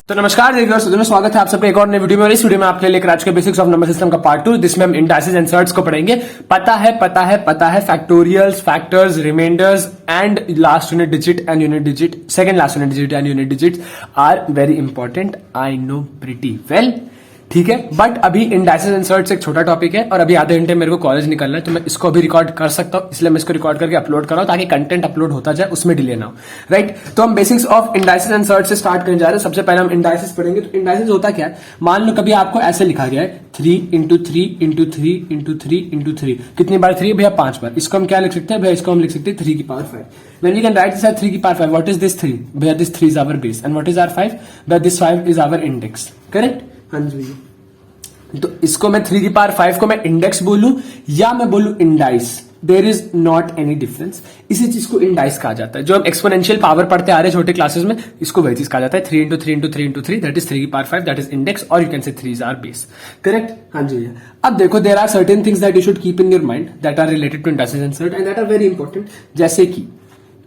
तो नमस्कार देखिए, स्वागत है आप सबका एक और नई वीडियो में। इस वीडियो में आपके लिए आज के बेसिक्स ऑफ नंबर सिस्टम का पार्ट 2, जिसमें हम इंडाइसेस एंड सर्ट्स को पढ़ेंगे। पता है factorials, factors, remainders and last unit digit and unit digit, second last unit digit and unit digit are very important. I know pretty well, ठीक है। But अभी इंडाइसेस एंड सर्ट्स एक छोटा topic है और अभी आधे घंटे मेरे को कॉलेज निकलना है, तो मैं इसको अभी रिकॉर्ड कर सकता हूं, इसलिए मैं इसको रिकॉर्ड करके अपलोड कर रहा हूं ताकि कंटेंट अपलोड होता जाए, उसमें डिले ना हो, राइट। तो हम basics of indices and surds से स्टार्ट करने जा रहे हैं। सबसे पहले हम इंडाइसेस पढ़ेंगे। तो इंडाइसेस होता क्या है, मान लो कभी आपको ऐसे लिखा गया है 3 इंटू 3 इंटू 3 इंटू 3 इंटू 3। कितनी बार 3 भैया? 5 बार। इसको हम क्या लिख सकते हैं भैया? इसको हम लिख सकते हैं 3 की power 5। When we can write this as 3 की पावर 5, what is this 3? भैया this 3 is our base and what is our 5? भैया this 5 is our index, correct? हाँ जी भैया। तो इसको मैं 3 की पावर 5 को मैं इंडेक्स बोलूं या मैं बोलूं indices, there is not any difference. इसी चीज को इंडाइस कहा जाता है। जो हम एक्सपोनेंशियल पावर पढ़ते आ रहे हैं छोटे क्लासेस में, इसको वही चीज कहा जाता है। 3 into 3 into 3 into 3, that is 3 की पावर 5, दैट इज इंडेक्स, और you can say 3 is our base, correct? हाँ जी भैया। अब देखो, there are certain things that you should keep in your mind that are related to indices and surd and that are very important. जैसे कि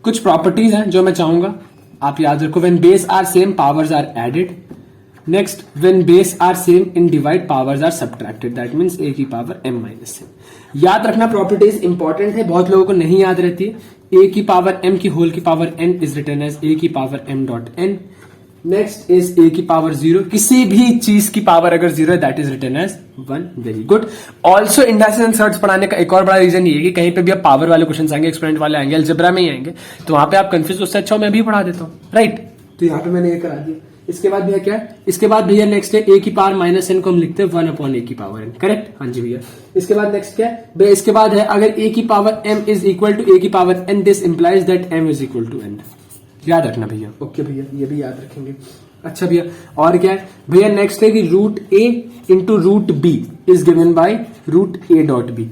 कुछ properties हैं जो मैं चाहूंगा आप याद रखो। When base are same, powers are added. Next, when base are same in divide, powers are subtracted, that means a की पावर m माइनस n। याद रखना, प्रॉपर्टीज इंपॉर्टेंट है, बहुत लोगों को नहीं याद रहती है। a की पावर m की होल की power n is written as a की power m dot n। Next is a की पावर 0, किसी भी चीज की पावर अगर 0 है that is written as 1। Very good. Also indices and surds पढ़ाने का एक और बड़ा रीजन ये है कि कहीं पे भी आप पावर वाले क्वेश्चन आएंगे, एक्सपेरिमेंट वाले आएंगे, अलजेब्रा में ही आएंगे, तो वहां पे आप कंफ्यूज, उससे अच्छा मैं भी पढ़ा देता हूँ, राइट। तो यहाँ पे मैंने ये करा दिया। इसके बाद भैया क्या है? इसके बाद भैया नेक्स्ट है a की पावर माइनस n को हम लिखते हैं 1 अपॉन a की पावर n, करेक्ट? हाँ जी भैया। इसके बाद नेक्स्ट क्या है भैया? इसके बाद है अगर a की power m is equal to a की power n, this implies that m is equal to n। याद रखना भैया। ओके भैया, ये भी याद रखेंगे। अच्छा भैया, और क्या है भैया? नेक्स्ट है कि root a into root b is given by root a dot b,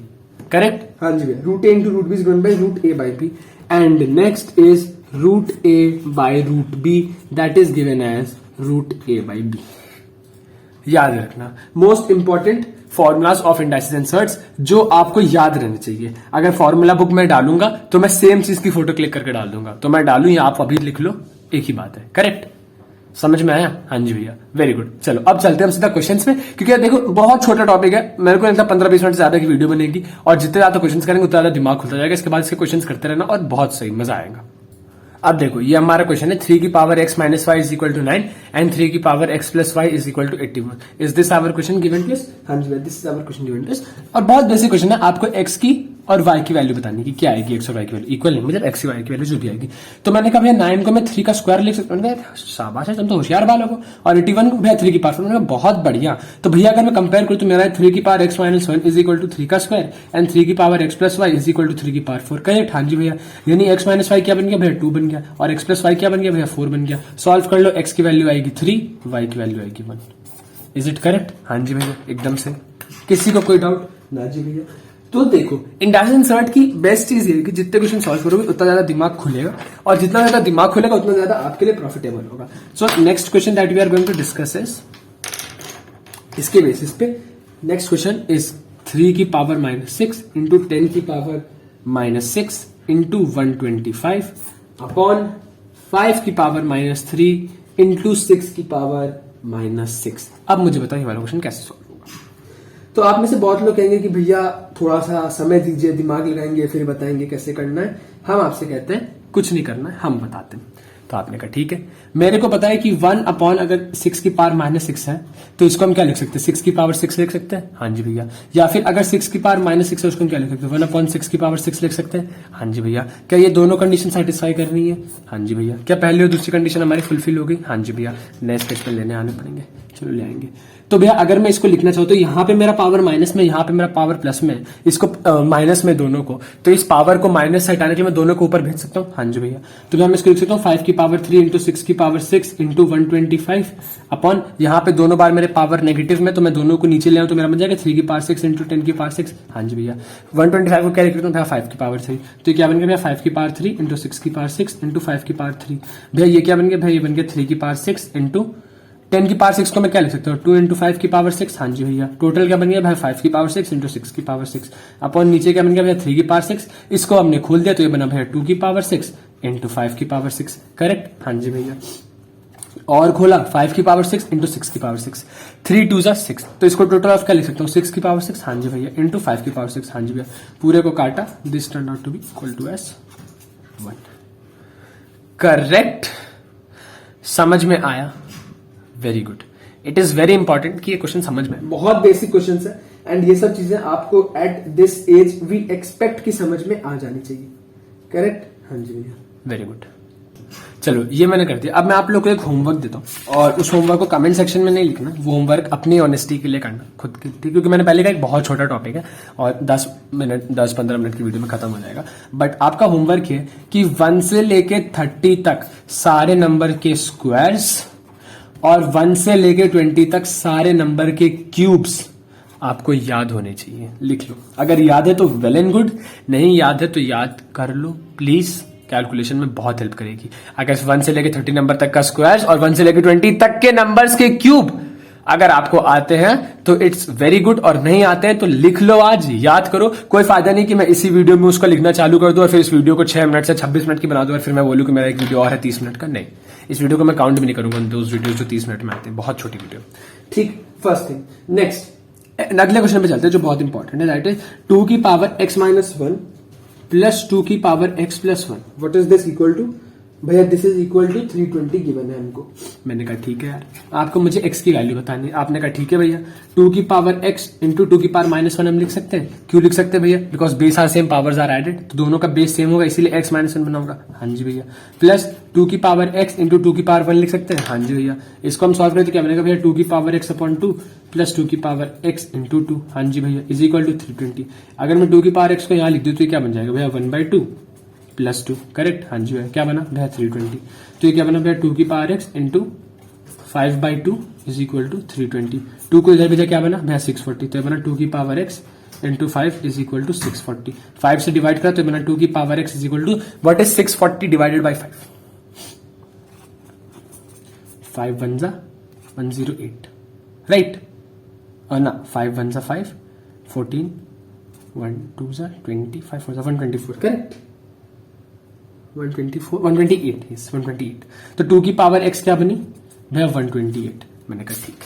correct? हाँ जी भैया। Root a into root b is given by root a by b and next is root a by root b that is given as root a by b। याद रखना, most important formulas of indices and surds जो आपको याद रहने चाहिए। अगर formula book में डालूंगा तो मैं सेम चीज की फोटो क्लिक करके डाल दूंगा, तो मैं डालू या आप अभी लिख लो, एक ही बात है, करेक्ट? समझ में आया? हाँ जी भैया, वेरी गुड। चलो अब चलते हैं हम सीधा क्वेश्चंस में, क्योंकि देखो बहुत छोटा टॉपिक है, मेरे को लगता है 15-20 मिनट से ज्यादा की वीडियो बनेगी, और जितने ज्यादा क्वेश्चंस करेंगे उतना ज्यादा दिमाग खुलता जाएगा। इसके बाद इसके क्वेश्चंस करते रहना और बहुत सही मजा आएगा। अब देखो, ये हमारा क्वेश्चन है 3 की power x minus y is equal to 9 and 3 की power x plus y is equal to 81। Is this our question given to us? हाँ जी, this is our question given to us. और बहुत बेसिक क्वेश्चन है, आपको x की और y की वैल्यू बतानी कि क्या आएगी। x और y की वैल्यू इक्वल नहीं, मतलब x की y की वैल्यू जो भी आएगी। तो मैंने कहा भैया 9 को मैं 3 का स्क्वायर लिख सकता हूँ। शाबाश है, तुम तो होशियार बालों को। और 81 को भैया 3 की पावर, मैंने कहा बहुत बढ़िया। तो भैया अगर मैं कंपेयर करूँ तो मेरा 3 की power x minus 1 is equal to 3 का स्क्वायर एंड 3 की power x plus y is equal to 3 की पावर 4, करेक्ट? हाँ जी भैया। यानी x माइनस वाई क्या बन गया भैया? 2 बन गया, और x प्लस वाई क्या बन गया भैया? 4 बन गया। सॉल्व कर लो, x की वैल्यू आएगी 3, y की वैल्यू आएगी 1। Is it correct? हाँ जी भैया, एकदम से। किसी को कोई डाउट? ना जी भैया। तो देखो, इंडाइसेस एंड सर्ट की बेस्ट चीज ये है कि जितने क्वेश्चन सॉल्व करोगे उतना ज्यादा दिमाग खुलेगा, और जितना ज्यादा दिमाग खुलेगा उतना ज्यादा आपके लिए प्रॉफिटेबल होगा। So next question that we are going to discuss is, इसके बेसिस पे नेक्स्ट क्वेश्चन इज 3 की पावर माइनस 6 इंटू 10 की पावर माइनस 6 इंटू 125 अपॉन 5 की पावर माइनस 3 इंटू 6 की पावर माइनस 6। अब मुझे बताओ ये वाला क्वेश्चन कैसे सॉल्व होगा। तो आप में से बहुत लोग कहेंगे कि भैया थोड़ा सा समय दीजिए, दिमाग लगाएंगे, फिर बताएंगे कैसे करना है। हम आपसे कहते हैं कुछ नहीं करना है, हम बताते हैं। तो आपने कहा ठीक है। मेरे को पता है कि 1 अपॉन अगर 6 की पावर माइनस 6 है तो इसको हम क्या लिख सकते हैं? 6 की पावर 6 लिख सकते हैं, हाँ जी भैया। या फिर अगर 6 की पावर माइनस 6 है उसको हम क्या लिख सकते हैं? 1 अपॉन 6 की पावर 6 लिख सकते हैं, हाँ जी भैया। क्या ये दोनों कंडीशन सेटिस्फाई कर रही है? हाँ जी भैया। क्या पहली और दूसरी कंडीशन हमारी फुलफिल हो गई? हाँ जी भैया। नए स्टेज पे लेने आने पड़ेंगे, चलो ले आएंगे। तो भैया अगर मैं इसको लिखना चाहूँ तो यहाँ पे मेरा पावर माइनस में, यहाँ पे मेरा पावर प्लस में, इसको माइनस में दोनों को, तो इस पावर को माइनस से हटाने के लिए मैं दोनों को ऊपर भेज सकता हूँ, हाँ जी भैया। तो मैं इसको लिख सकता हूँ 5 की पावर 3 इंटू 6 की पावर 6 इंटू 125 अपॉन, यहाँ पे दोनों बार मेरे पावर नेगेटिव में, तो मैं दोनों को नीचे ले आऊँ तो मेरा बन जाएगा 3 की पावर 6 इंटू 10 की पावर 6, हाँ जी भैया। 125 को क्या लिख सकता हूँ? 5 की पावर 3, तो क्या बन गया भैया? 5 की पावर 3 इंटू 6 की पावर 6 इंटू 5 की पावर 3। भैया ये क्या बन गया भैया? ये बन गया 3 की पावर 6 इंटू 10 की पावर 6 को मैं क्या लिख सकता हूँ? 2 इंटू 5 की पावर 6, हाँ जी भैया। टोटल क्या बन गया भाई? 5 की पावर 6 इंटू 6 की पावर 6 अपॉन नीचे क्या बन गया भैया? 3 की पावर 6। इसको हमने खोल दिया तो ये बना भैया 2 की पावर 6 इंटू 5 की पावर 6, करेक्ट? हाँ जी भैया। और खोला 5 की पावर 6 इंटू 6 की पावर 6, 3 2 जा 6, तो इसको टोटल ऑफ क्या लिख सकता हूँ 6 की पावर 6, हाँ जी भैया, इंटू 5 की पावर 6, हाँ जी भैया, पूरे को काटा, this turn out to be equal to as 1। Correct, समझ में आया, very good. It is very important कि ये क्वेश्चन समझ में, बहुत बेसिक क्वेश्चन है एंड ये सब चीजें आपको at this age we expect की समझ में आ जानी चाहिए। करेक्ट, हाँ जी भैया, वेरी गुड। चलो ये मैंने कर दिया। अब मैं आप लोग को एक होमवर्क देता हूँ और उस होमवर्क को कमेंट सेक्शन में नहीं लिखना, वो होमवर्क अपनी ऑनेस्टी के लिए करना खुद के लिए, क्योंकि मैंने पहले का एक बहुत छोटा टॉपिक है और 10-15 मिनट की वीडियो में खत्म हो जाएगा। बट आपका होमवर्क है कि 1 से लेके 30 तक सारे नंबर के स्क्वायर्स और 1 से लेके 20 तक सारे नंबर के क्यूब्स आपको याद होने चाहिए। लिख लो, अगर याद है तो वेल एंड गुड, नहीं याद है तो याद कर लो प्लीज, कैलकुलेशन में बहुत हेल्प करेगी। अगर 1 से लेके 30 नंबर तक का स्क्वायर्स और 1 से लेके 20 तक के नंबर्स के क्यूब अगर आपको आते हैं तो इट्स वेरी गुड, और नहीं आते हैं तो लिख लो, आज याद करो। कोई फायदा नहीं कि मैं इसी वीडियो में उसको लिखना चालू कर दूं और फिर इस वीडियो को 6 मिनट से 26 मिनट की बना दूं और फिर मैं बोलूं कि मेरा एक वीडियो और है 30 मिनट का। नहीं, इस वीडियो को मैं काउंट भी नहीं करूंगा दोस्त वीडियो जो 30 मिनट में आते हैं, बहुत छोटी वीडियो। ठीक, फर्स्ट थिंग। नेक्स्ट अगले क्वेश्चन पे चलते हैं जो बहुत इंपॉर्टेंट है, दैट इज 2 की पावर x माइनस 1 प्लस 2 की power x plus 1, what is this equal to? भैया this is equal to 320 given है हमको। मैंने कहा ठीक है यार, आपको मुझे x की वैल्यू बतानी है। आपने कहा ठीक है भैया, 2 की पावर x इंटू 2 की पावर माइनस 1 हम लिख सकते हैं। क्यों लिख सकते हैं भैया? Because base are same, powers are added, तो दोनों का बेस सेम होगा, इसीलिए x माइनस 1 बना होगा। हाँ जी भैया, प्लस 2 की पावर x इंटू 2 की पावर 1 लिख सकते हैं। हाँ जी भैया, इसको हम सॉल्व करते क्या बनेगा भैया? 2 की पावर x अपॉन 2 प्लस 2 की पावर x इंटू 2, हाँ जी भैया, इज इक्वल टू 320। अगर मैं 2 की पावर x को यहाँ लिख दूं तो ये क्या बन जाएगा भैया? 1/2 प्लस 2। करेक्ट, हाँ जी भैया, क्या बना भैया? 320। तो ये क्या बना भैया? 2 की power x into 5/2 is equal to 320। 2 को इधर भेजा, क्या बना भैया? 640। तो ये बना 2 की power x into 5 is equal to 640। 5 से डिवाइड करा तो बना 2 की power x is equal to what is 640 divided by 5? 5 1 जा 108, राइट? और ना 5 1 जा 5, 14, 1 2 जा 20, 5 4 जा 124, करेक्ट? 128, yes 128। तो 2 की पावर x क्या बनी भैया? 128। मैंने कहा ठीक है,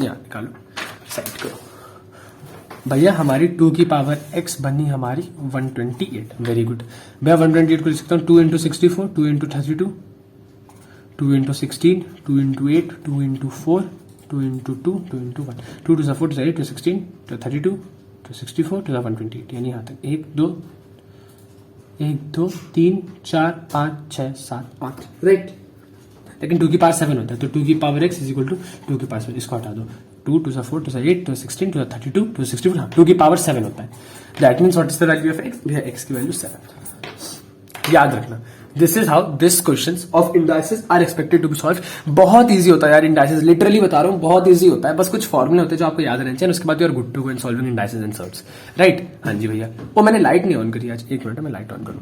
यहाँ निकालो, साइड करो भैया। हमारी 2 की पावर x बनी हमारी 128, वेरी गुड भैया। 128 को लिख सकता हूँ 2 into 64, 2 into 32, 2 into 16, 2 into 8, 2 into 4, 2 into 2, 2 into 1, 2 to 4 to 8 to 16 to 32 to 64 to 128, यानी यहाँ तक 1 2 3 4 5 6 7 8, राइट? लेकिन 2 की पावर 7 होता है, तो 2 की power x is equal to 2 की पावर 7, इसको हटा दो। 2 to 4 to 8 to 16 to 32 to 64, हाँ 2 की पावर 7 होता है। That means what is the value of x? भैया x की वैल्यू 7। याद रखना, this is how this questions of indices are expected to be solve. बहुत इजी होता है यार इंडाइसेस, लिटरली बता रहा हूँ, बहुत इजी होता है। बस कुछ फॉर्मूले होते हैं जो आपको याद रहने चाहिए, उसके बाद you are good to go in solving indices and surds, right? हाँ जी भैया। वो मैंने लाइट नहीं ऑन करी आज, एक मिनट में लाइट ऑन करूँ,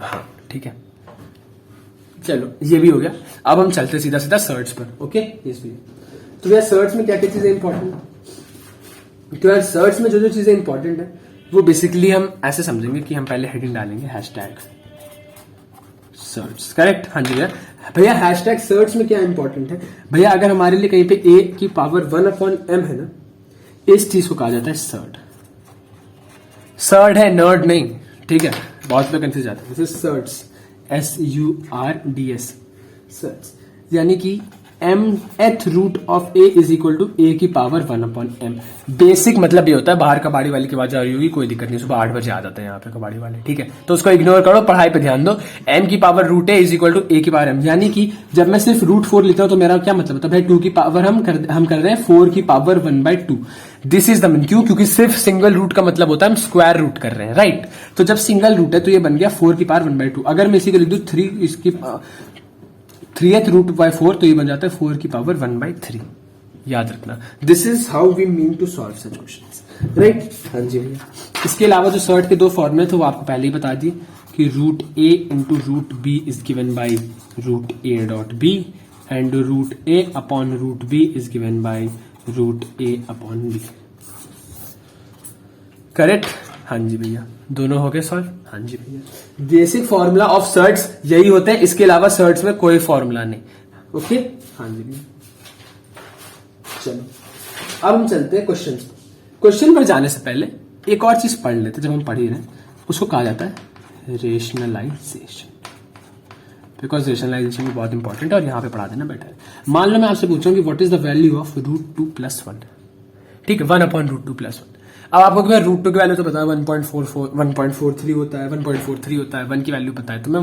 हाँ ठीक है। चलो ये भी हो गया। अब हम चलते सीधा सीधा सर्च पर, ओके? यस भैया। तो यार सर्च में क्या क्या चीजें इंपॉर्टेंट है? तो यार सर्च में जो जो चीजें इंपॉर्टेंट है वो बेसिकली हम ऐसे समझेंगे कि हम पहले हेडिंग डालेंगे हैशटैग सर्च, करेक्ट? हाँ जी भैया। भैया हैशटैग सर्च में क्या इंपॉर्टेंट है भैया? अगर हमारे लिए कहीं पे a की पावर 1/m है ना, इस चीज को कहा जाता है सर्ड। सर्ड है, नर्ड नहीं, ठीक है? बहुत लोग कंफ्यूज जाते हैं। This is surds, SURDS, surds, यानी कि mth root of a is equal to a की पावर 1/m। बेसिक मतलब ये होता है, बाहर कबाड़ी वाले की आवाज आ रही होगी, कोई दिक्कत नहीं, सुबह 8 बजे आ जाते हैं यहाँ पे कबाड़ी वाले, ठीक है? तो उसको इग्नोर करो, पढ़ाई पे ध्यान दो। m की power root a is equal to a की पावर m, यानी कि जब मैं सिर्फ रूट 4 लेता हूं तो मेरा क्या मतलब होता है भाई? 2 की पावर हम कर रहे हैं 4 की power 1/2। This is the mean, क्यों? क्योंकि सिर्फ सिंगल रूट का मतलब होता है हम स्क्वायर रूट कर रहे हैं, राइट? तो जब सिंगल रूट है तो ये बन गया 4 की पावर 1/2। अगर मैं इसी को लिख दूं 3 इसकी 3th रूट बाय 4 तो ये बन जाता है 4 की पावर 1/3। याद रखना, this is how we mean to solve such questions, right? हाँ जी भैया। इसके अलावा जो सर्ट के दो फॉर्मूले थे वो आपको पहले ही बता दिए कि root a into root b is given by root a dot b and root a upon root b is given by root a upon b, correct? हाँ जी भैया, दोनों हो गए सॉल्व। हाँ जी भैया, बेसिक फॉर्मूला ऑफ सर्ट्स यही होते हैं, इसके अलावा सर्ट्स में कोई फॉर्मूला नहीं, ओके हाँ जी। चलो अब हम चलते हैं क्वेश्चन पर जाने से पहले एक और चीज पढ़ लेते, जब हम पढ़ ही रहे हैं उसको कहा जाता है रेशनलाइजेशन, बिकॉज रेशनलाइजेशन भी बहुत इंपॉर्टेंट है और यहाँ पे पढ़ा देना बेटर है। मान लो मैं आपसे पूछूं कि what is the value of √2+1, ठीक है, 1/√2+1। अब आपको √2 की वैल्यू तो पता है 1.43 होता है, 1.43 होता है, 1 की वैल्यू पता है, तो मैं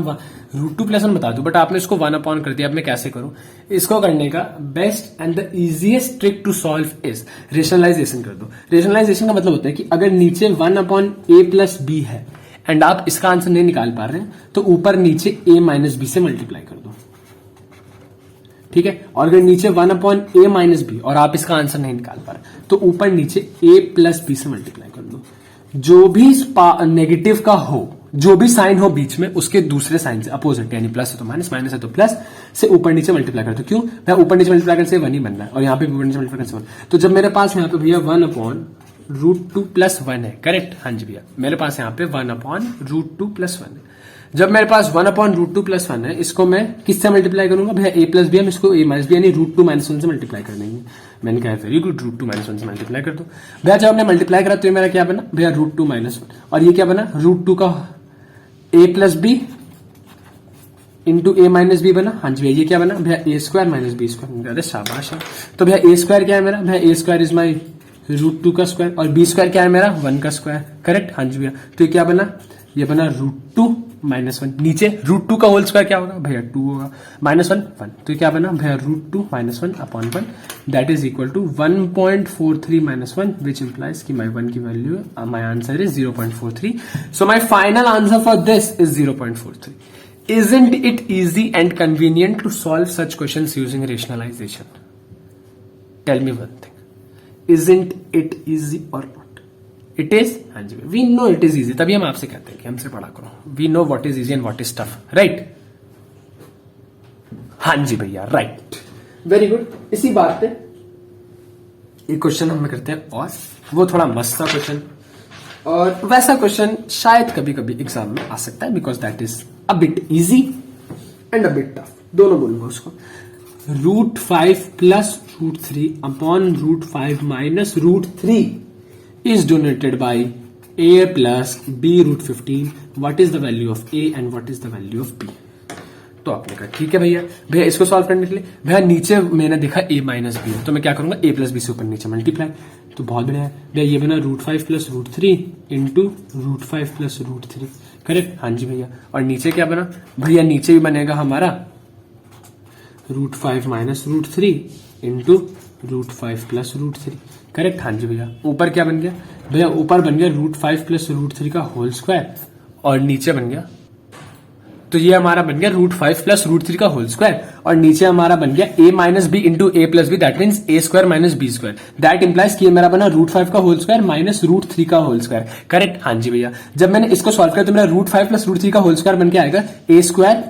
√2+1 बता दूं, बट आपने इसको 1 कर दिया। अब मैं कैसे करूं इसको? करने का best and the easiest trick to solve is rationalisation कर दो। रेशनलाइजेशन का मतलब होता है कि अगर नीचे 1/a+b है एंड आप इसका आंसर नहीं निकाल पा रहे हैं तो ऊपर नीचे a-b से मल्टीप्लाई कर दो, ठीक है। और अगर नीचे 1/a-b और आप इसका आंसर नहीं निकाल पा रहे तो ऊपर नीचे a+b से मल्टीप्लाई कर दो। जो भी नेगेटिव का हो, जो भी साइन हो बीच में, उसके दूसरे साइन से अपोजिट, यानी प्लस है तो माइनस, माइनस है तो प्लस से ऊपर नीचे मल्टीप्लाई कर दो। क्यों? मैं ऊपर नीचे मल्टीप्लाई करने से 1 ही बन रहा है और यहाँ पे ऊपर नीचे मल्टीप्लाई करने से 1। तो जब मेरे पास यहाँ पे भैया 1/√2+1 है, करेक्ट, हाँ जी भैया, मेरे पास यहाँ पे 1/√2+1 है। जब मेरे पास 1/√2+1 है, इसको मैं किससे मल्टीप्लाई करूंगा भैया? a+b, हम इसको a-b यानी √2-1 से मल्टीप्लाई कर देंगे। मैंने कहा वेरी गुड, √2-1 से मल्टीप्लाई कर दो भैया। जब हमने मल्टीप्लाई करा तो ये मेरा क्या बना भैया? √2-1, और ये क्या बना? √2 का a+b इंटू a-b बना, हाँ जी भैया। ये क्या बना भैया? a² - b²। अरे शाबाश है। तो भैया a² क्या है मेरा भैया? a² इज माई √2 का स्क्वायर, और b² क्या है मेरा? 1 का स्क्वायर, करेक्ट, हाँ जी भैया। तो ये क्या बना? ये बना √2-1। नीचे √2 का होल स्क्वायर क्या होगा भैया? 2 होगा, -1 1। तो ये क्या बना भैया? √2-1/1 that is equal to 1.43-1, which implies कि माई 1 की वैल्यू, my answer is 0.43। So my final answer for this is 0.43। Isn't it easy and convenient to solve such questions using rationalization? Tell me one thing. Isn't it easy or not? It is? हाँ जी, we know it is easy. तभी हम आपसे कहते हैं कि हमसे पढ़ा करो. We know what is easy and what is tough. Right? हाँ जी भैया, right. Very good. इसी बात पे एक क्वेश्चन हम करते हैं और वो थोड़ा मस्त सा क्वेश्चन, और वैसा क्वेश्चन शायद कभी कभी एग्जाम में आ सकता है, because that is a bit easy and a bit tough, दोनों बोलूंगा उसको। √5 + √3 upon √5 - √3 is donated by a plus b √15. What is the value of a and what is the value of b? तो आपने कहा ठीक है भैया, इसको सॉल्व करने के लिए भैया नीचे मैंने देखा a - b है, तो मैं क्या करूंगा? a + b से ऊपर नीचे मल्टीप्लाई, तो बहुत बढ़िया है भैया। ये बना √5 + √3 इंटू √5 + √3, करेक्ट, हाँ जी भैया। और नीचे क्या बना भैया? नीचे भी बनेगा हमारा √5 - √3 इंटू √5 + √3, करेक्ट, हाँ जी भैया। ऊपर क्या बन गया भैया? ऊपर बन गया √5 + √3 का होल स्क्वायर, और नीचे बन गया, तो ये हमारा बन गया √5 + √3 का होल स्क्वायर, और नीचे हमारा बन गया a - b into a + b, that means a² - b²। That implies कि ये मेरा बना √5 का होल स्क्वायर - √3 का होल स्क्वायर, करेक्ट, हाँ जी भैया। जब मैंने इसको सॉल्व किया तो मेरा √5 + √3 का होल स्क्वायर बन के आएगा a²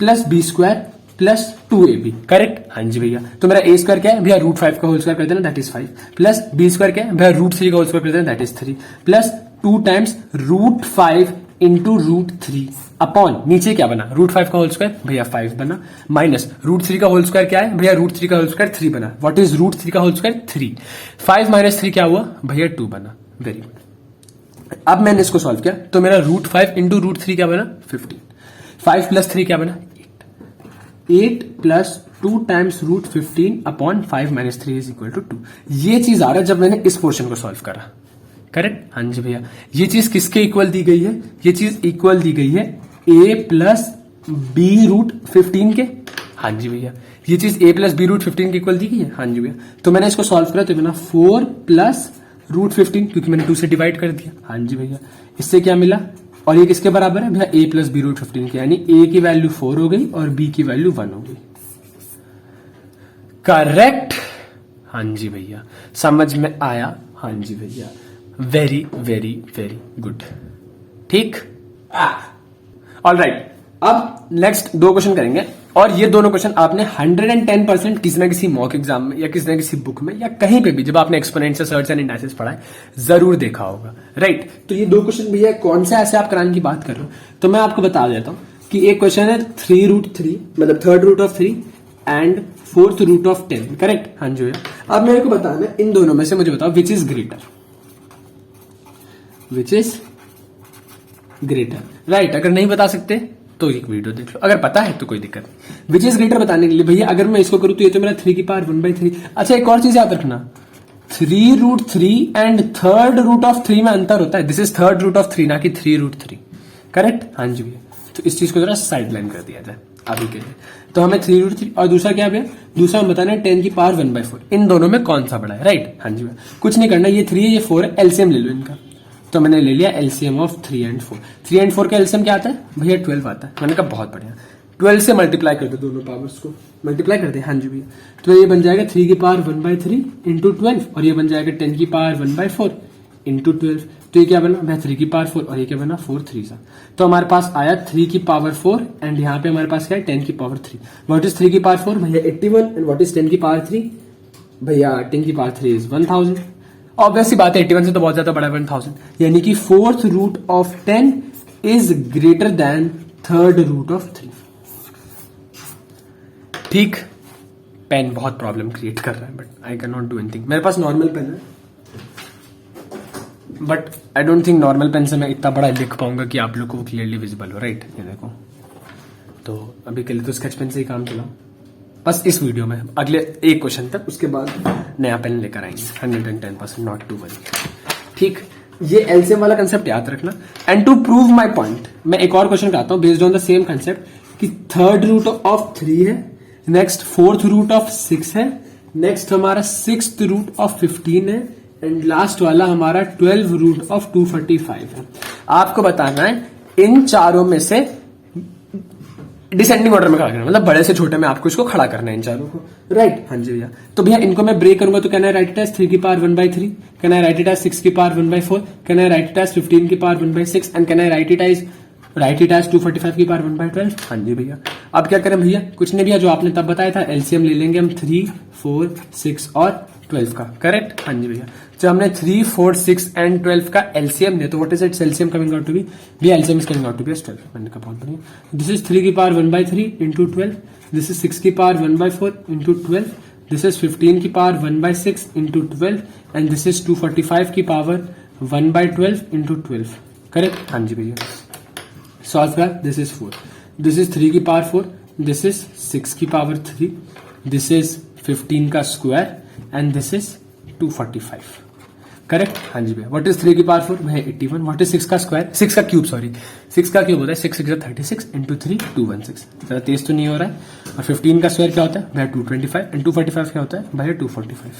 + b² + 2ab, करेक्ट, हाँ जी भैया। तो मेरा a² क्या है भैया? √5 का होल स्क्वायर कर देना, दैट इज 5, प्लस b² क्या है भैया? √3 का होल स्क्वायर कर देना, that is 3, plus 2 times √5 into √3 upon नीचे क्या बना? √5 का होल स्क्वायर भैया 5 बना, माइनस √3 का होल स्क्वायर क्या है भैया? √3 का होल स्क्वायर 3 बना। व्हाट इज √3 का होल स्क्वायर? 3। 5 - 3 क्या हुआ भैया? 2 बना। Very good. अब मैंने इसको सॉल्व किया तो मेरा √5 इंटू √3 क्या बना? 15। 5 + 3 क्या बना? 8 plus 2 times √15 upon 5 - 3 is equal to 2। ये चीज आ रहा है जब मैंने इस पोर्शन को सॉल्व करा, करेक्ट, हाँ जी भैया। ये चीज किसके इक्वल दी गई है? ये चीज इक्वल दी गई है a + b √15 के, हाँ जी भैया। ये चीज a + b √15 के इक्वल दी गई है, हाँ जी भैया। तो मैंने इसको सॉल्व करा तो बना 4 + √15, क्योंकि मैंने 2 से डिवाइड कर दिया, हाँ जी भैया। इससे क्या मिला? और ये किसके बराबर है भैया? a + b √15 के, यानी a की वैल्यू 4 हो गई और b की वैल्यू 1 हो गई, करेक्ट, हाँ जी भैया। समझ में आया? हाँ जी भैया। वेरी वेरी वेरी गुड, ठीक, ऑल राइट। अब नेक्स्ट 2 क्वेश्चन करेंगे, और ये दोनों क्वेश्चन आपने 110% किसी ना किसी मॉक एग्जाम में या किसी ना किसी बुक में या कहीं पे भी जब आपने एक्सपोनेंशियल सर्च एंड इंडाइसिस पढ़ा है जरूर देखा होगा, राइट। तो ये 2 क्वेश्चन भैया कौन से ऐसे आप कराने की बात कर रहे हो, तो मैं आपको बता देता हूं कि एक क्वेश्चन है 3√3 मतलब 3rd root of 3 and fourth root of 10, correct? हाँ जी भैया। अब मेरे को बताना है इन दोनों में से, मुझे बताओ which is greater, which is greater, right? अगर नहीं बता सकते तो एक वीडियो देख लो, अगर पता है तो कोई दिक्कत नहीं। विच इज ग्रेटर बताने के लिए भैया अगर मैं इसको करूं तो ये तो मेरा 3 की पावर 1/3। अच्छा एक और चीज याद रखना, 3√3 एंड थर्ड रूट ऑफ 3 में अंतर होता है। This is third root of 3 ना कि 3√3, करेक्ट? हाँ जी भैया। तो इस चीज को जरा साइड लाइन कर दिया जाए अभी के लिए। तो हमें 3√3 और दूसरा क्या भैया, दूसरा हम बताना है 10 की पावर 1/4। इन दोनों में कौन सा बड़ा है, राइट? हाँ जी भैया। कुछ नहीं करना, ये 3 है ये 4 है, एलसीएम ले लो इनका। तो मैंने ले लिया एलसीएम ऑफ 3 एंड 4। 3 एंड 4 का एलसीएम क्या आता है भैया? 12 आता है। मैंने कहा बहुत बढ़िया, 12 से मल्टीप्लाई कर दो, दोनों पावर्स को मल्टीप्लाई कर दे। हाँ जी भैया। तो ये बन जाएगा 3 की पावर 1/3 इंटू 12 और ये बन जाएगा 10 की पावर 1/4 इंटू 12। तो ये क्या बना भैया? 3 की पावर 4 और ये क्या बना? 4 3 सा। तो हमारे पास आया 3 की पावर 4 एंड यहाँ पे हमारे पास क्या है? 10 की पावर 3। व्हाट इज 3 की पावर 4 भैया? 81। एंड व्हाट इज 10 की पावर 3 भैया? 10 की पावर 3 इज 1000। ऑब्वियसली बात है 81 से तो बहुत ज्यादा बड़ा 1000, यानी कि fourth root of 10 is greater than third root of 3। ठीक, पेन बहुत प्रॉब्लम क्रिएट कर रहा है but I can not do anything. मेरे पास नॉर्मल पेन है but I don't think normal pen से मैं इतना बड़ा लिख पाऊंगा कि आप लोग को क्लियरली विजिबल हो, राइट? ये देखो, तो अभी के लिए तो स्केच पेन से ही काम चलाओ बस इस वीडियो में, अगले एक क्वेश्चन तक, उसके बाद नया पेन लेकर आएंगे 110%, नॉट टू वरी। ठीक, ये एलसीएम वाला कंसेप्ट याद रखना। And to prove my point मैं एक और क्वेश्चन कराता हूं based on the same concept कि थर्ड रूट ऑफ 3 है, नेक्स्ट फोर्थ रूट ऑफ 6 है, नेक्स्ट हमारा सिक्स्थ रूट ऑफ 15 है एंड लास्ट वाला हमारा 12 रूट ऑफ 245 है। आपको बताना है इन चारों में से डिसेंडिंग ऑर्डर में खड़ा करना, मतलब बड़े से छोटे में आपको इसको खड़ा करना है इन चारों को, राइट? हाँ जी भैया। तो भैया इनको मैं ब्रेक करूंगा तो can I write it as 3 की power 1/3, can I write it as 6 की power 1/4, can I write it as 15 की power 1/6 and can I write it as 245 की पावर 1/12। हाँ जी भैया। अब क्या करें भैया? कुछ नहीं भैया, जो आपने तब बताया था एलसीएम ले लेंगे हम 3, 4, 6 और 12 का, करेक्ट? हाँ जी भैया। जब हमने 3, 4, 6 एंड 12 का एलसीएम लिया तो what is its LCM coming out to be? भैया LCM is coming out to be 12। मैंने कहा बहुत बढ़िया। दिस इज 3 की पावर 1/3 इंटू 12, दिस इज 6 की पावर 1/4 इंटू 12, दिस इज 15 की power 1/6 into 12 and this is 245 की पावर 1/12 इंटू 12, करेक्ट? हाँ जी भैया। सॉल्व कर, दिस इज 4, दिस इज 3 की पावर 4, दिस इज 6 की पावर 3, दिस इज 15 का square and this is 245, correct? हाँ जी भैया। व्हाट इज 3 की पावर 4 भैया? 81। व्हाट इज 6 का स्क्वायर? 6 का क्यूब, सॉरी 6 का क्यूब होता है 6 6 36 इंटू 3 216। ज्यादा तेज तो नहीं हो रहा है। और 15 का स्क्वायर क्या होता है भैया? 225 एंड 245 क्या होता है भैया? 245,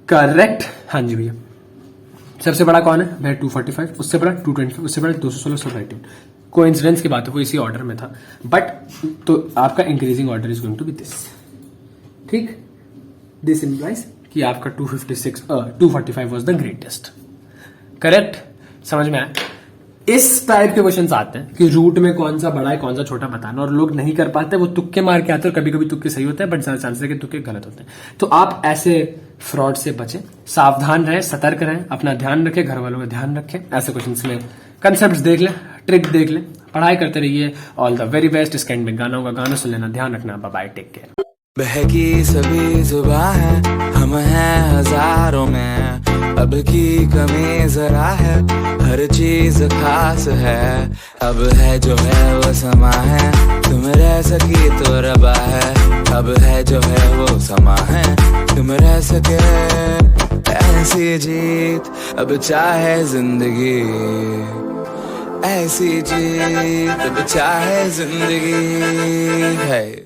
करेक्ट? हाँ जी भैया। सबसे बड़ा कौन है भैया? 245, उससे बड़ा 225, उससे बड़ा 216, 118। कोइंसिडेंस की बात है, वो इसी ऑर्डर में था बट तो आपका increasing order is going to be this. ठीक, दिस इंप्लाइज कि आपका 245 वाज द ग्रेटेस्ट, करेक्ट? समझ में आया? इस टाइप के क्वेश्चंस आते हैं कि रूट में कौन सा बड़ा है कौन सा छोटा बताना, और लोग नहीं कर पाते, वो तुक्के मार के आते हैं और कभी कभी तुक्के सही होते हैं बट ज्यादा चांसेस है कि तुक्के गलत होते हैं। तो आप ऐसे फ्रॉड से बचें, सावधान रहें, सतर्क रहें, अपना ध्यान रखें, घर वालों का ध्यान रखें। ऐसे क्वेश्चंस में कंसेप्ट देख लें, ट्रिक देख लें, पढ़ाई करते रहिए। All the very best. इसके एंड में गाना होगा, गाना सुन लेना, ध्यान रखना। Bye bye, take care. बहकी सभी जुबां है, हम हैं हजारों में, अब की कमी जरा है, हर चीज खास है, अब है जो है वो समा है, तुम रह सकी तो रबा है, अब है जो है वो समा है, तुम रह सके ऐसी जीत, अब चाहे जिंदगी ऐसी जीत, अब चाहे जिंदगी है।